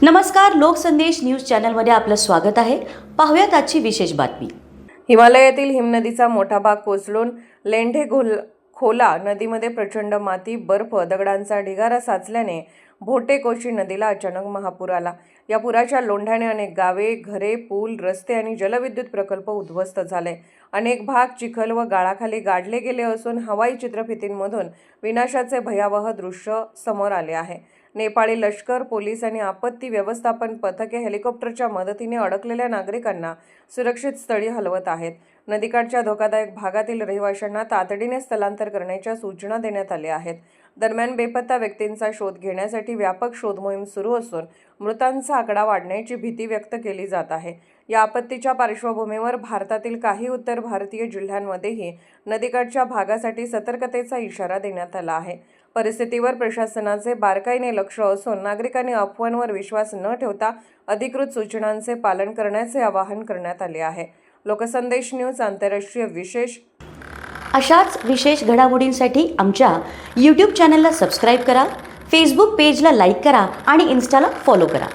नमस्कार, लोकसंदेश न्यूज चॅनलमध्ये आपलं स्वागत आहे. पाहूयात आजची विशेष बातमी. हिमालयातील हिमनदीचा मोठा भाग कोसळून लेंढे खोला नदीमध्ये प्रचंड माती, बर्फ, दगडांचा ढिगारा साचल्याने भोटेकोशी नदीला अचानक महापूर आला. या पुराच्या लोंढ्याने अनेक गावे, घरे, पूल, रस्ते आणि जलविद्युत प्रकल्प उद्ध्वस्त झाले. अनेक भाग चिखल व गाळाखाली गाडले गेले असून हवाई चित्रफितींमधून विनाशाचे भयावह दृश्य समोर आले आहे. नेपाळी लष्कर, पोलीस आणि आपत्ती व्यवस्थापन पथके हेलिकॉप्टरच्या मदतीने अडकलेल्या नागरिकांना सुरक्षित स्थळी हलवत आहेत. नदीकाठच्या धोकादायक भागातील रहिवाशांना तातडीने स्थलांतर करण्याच्या सूचना देण्यात आल्या आहेत. दरम्यान बेपत्ता व्यक्तींचा शोध घेण्यासाठी व्यापक शोध मोहीम सुरू असून मृतांचा आकडा वाढण्याची भीती व्यक्त केली जात आहे. या आपत्तीच्या पार्श्वभूमीवर भारतातील काही उत्तर भारतीय जिल्ह्यांमध्येही नदीकाठच्या भागासाठी सतर्कतेचा इशारा देण्यात आला आहे. परिस्थितीवर प्रशासनाचे बारकाईने लक्ष असून नागरिकांनी अफवांवर विश्वास न ठेवता अधिकृत सूचनांचे पालन करण्याचे आवाहन करण्यात आले आहे. लोकसंदेश न्यूज आंतरराष्ट्रीय विशेष. अशाच विशेष घडामोडींसाठी आमच्या YouTube चॅनलला सबस्क्राईब करा, फेसबुक पेजला लाईक करा आणि इन्स्टाला फॉलो करा.